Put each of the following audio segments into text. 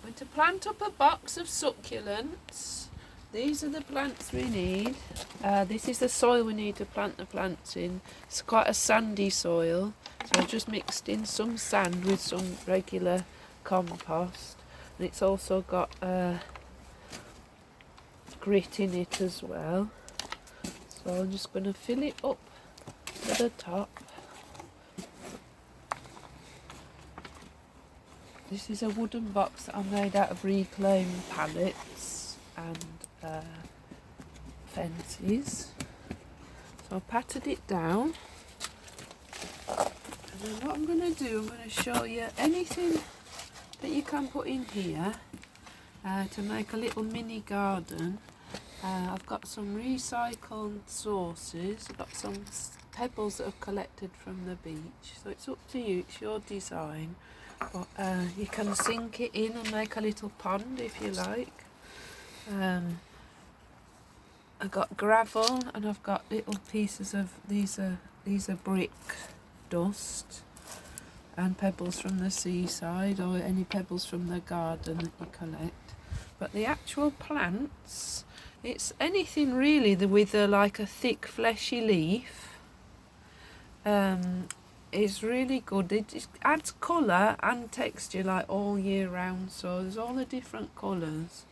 I'm going to plant up a box of succulents. These are the plants we need. This is the soil we need to plant the plants in. It's quite a sandy soil, so I've just mixed in some sand with some regular compost, and it's also got grit in it as well. So I'm just going to fill it up to the top. This is a wooden box that I made out of reclaimed pallets and fences. So I patted it down, and then what I'm going to do, I'm going to show you anything that you can put in here to make a little mini garden. I've got some recycled sauces, I've got some pebbles that I've collected from the beach, so it's up to you, it's your design, but you can sink it in and make a little pond if you like. I've got gravel, and I've got little pieces of these are brick dust and pebbles from the seaside, or any pebbles from the garden that you collect. But the actual plants, it's anything really with like a thick fleshy leaf. Is really good. It just adds colour and texture like all year round, so there's all the different colours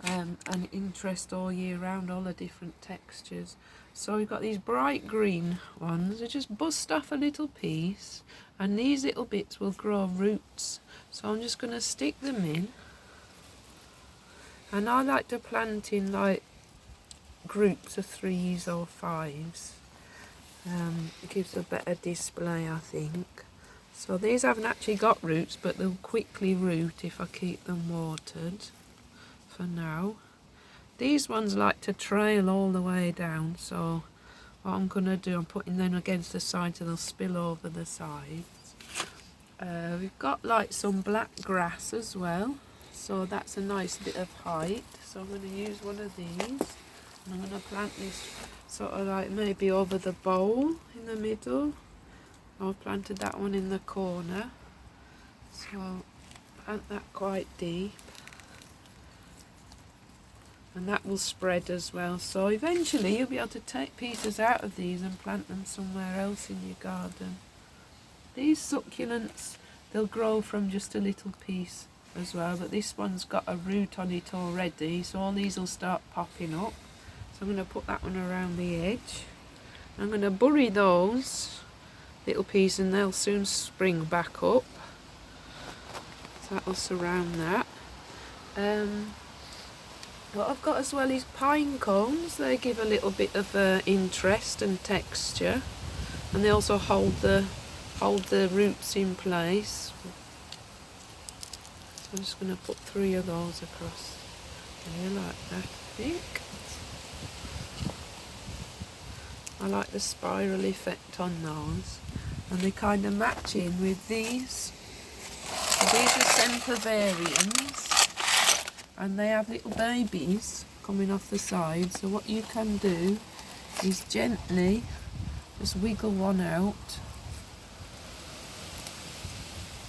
and interest all year round, all the different textures. So we've got these bright green ones. I just bust off a little piece, and these little bits will grow roots, so I'm just going to stick them in. And I like to plant in like groups of 3s or 5s. It gives a better display, I think. So these haven't actually got roots, but they'll quickly root if I keep them watered for now. These ones like to trail all the way down, so what I'm going to do, I'm putting them against the side so they'll spill over the sides. We've got like some black grass as well, so that's a nice bit of height. So I'm going to use one of these, and I'm going to plant this sort of like maybe over the bowl in the middle. I've planted that one in the corner, so I'll plant that quite deep, and that will spread as well. So eventually you'll be able to take pieces out of these and plant them somewhere else in your garden. These succulents, they'll grow from just a little piece as well, but this one's got a root on it already, so all these will start popping up. So I'm going to put that one around the edge. I'm going to bury those little pieces, and they'll soon spring back up. So that will surround that. What I've got as well is pine cones. They give a little bit of interest and texture, and they also hold the roots in place. So I'm just going to put 3 of those across there like that, I think. I like the spiral effect on those, and they kind of match in with these. So these are sempervariums, and they have little babies coming off the side. So what you can do is gently just wiggle one out,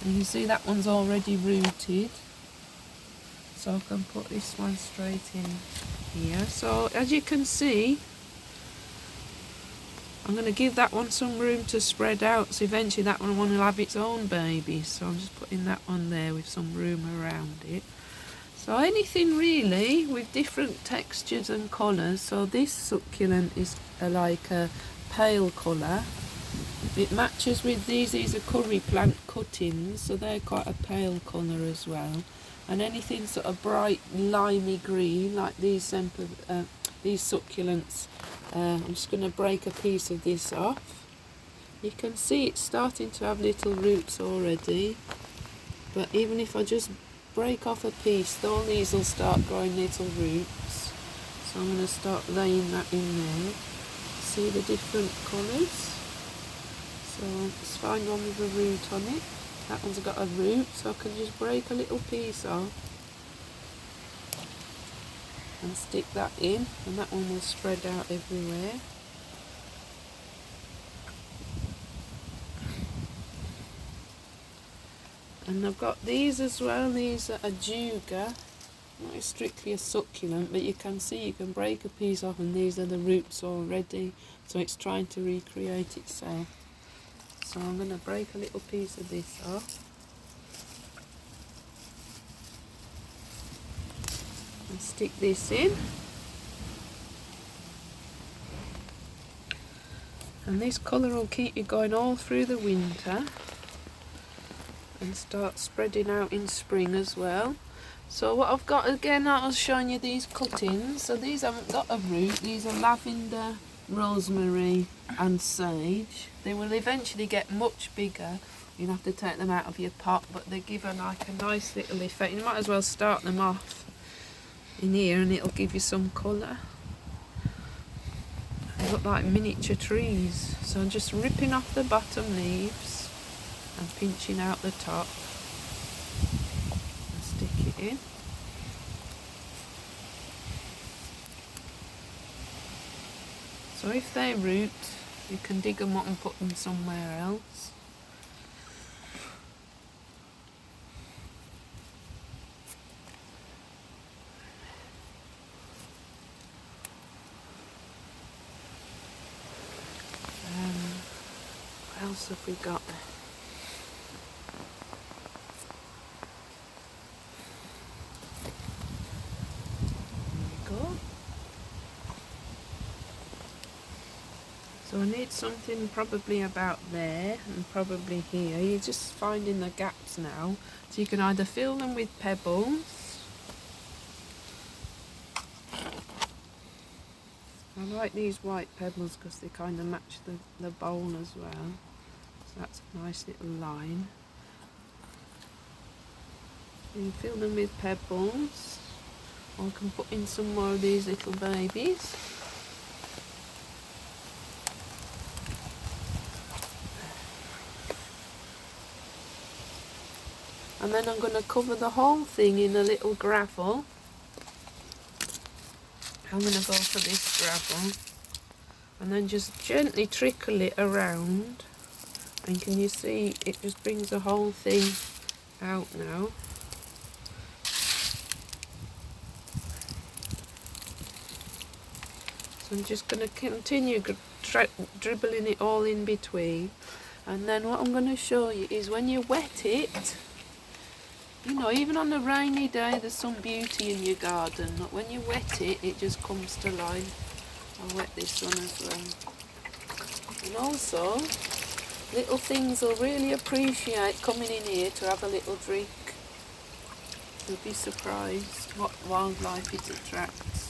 and you see that one's already rooted. So I can put this one straight in here. So as you can see, I'm going to give that one some room to spread out, so eventually that one will have its own baby. So I'm just putting that one there with some room around it. So anything really with different textures and colours. So this succulent is like a pale colour. It matches with these are curry plant cuttings, so they're quite a pale colour as well. And anything sort of bright limey green like these succulents. I'm just going to break a piece of this off. You can see it's starting to have little roots already, but even if I just break off a piece, all these will start growing little roots. So I'm going to start laying that in there. See the different colours? So let's find one with a root on it. That one's got a root, so I can just break a little piece off and stick that in, and that one will spread out everywhere. And I've got these as well. These are a juga, not strictly a succulent, but you can see you can break a piece off, and these are the roots already, so it's trying to recreate itself. So I'm going to break a little piece of this off and stick this in. And this colour will keep you going all through the winter and start spreading out in spring as well. So what I've got, again, I was showing you these cuttings. So these haven't got a root. These are lavender, rosemary and sage. They will eventually get much bigger. You'll have to take them out of your pot, but they give a nice little effect. You might as well start them off in here and it'll give you some colour. They look like miniature trees. So I'm just ripping off the bottom leaves and pinching out the top and stick it in. So if they root, you can dig them up and put them somewhere else. What else have we got? So I need something probably about there and probably here. You're just finding the gaps now. So you can either fill them with pebbles. I like these white pebbles because they kind of match the bowl as well. So that's a nice little line. You can fill them with pebbles. Or I can put in some more of these little babies. And then I'm going to cover the whole thing in a little gravel. I'm going to go for this gravel. And then just gently trickle it around. And can you see it just brings the whole thing out now. So I'm just going to continue dribbling it all in between. And then what I'm going to show you is when you wet it, you know, even on a rainy day, there's some beauty in your garden. But when you wet it, it just comes to life. I'll wet this one as well. And also, little things will really appreciate coming in here to have a little drink. You'll be surprised what wildlife it attracts.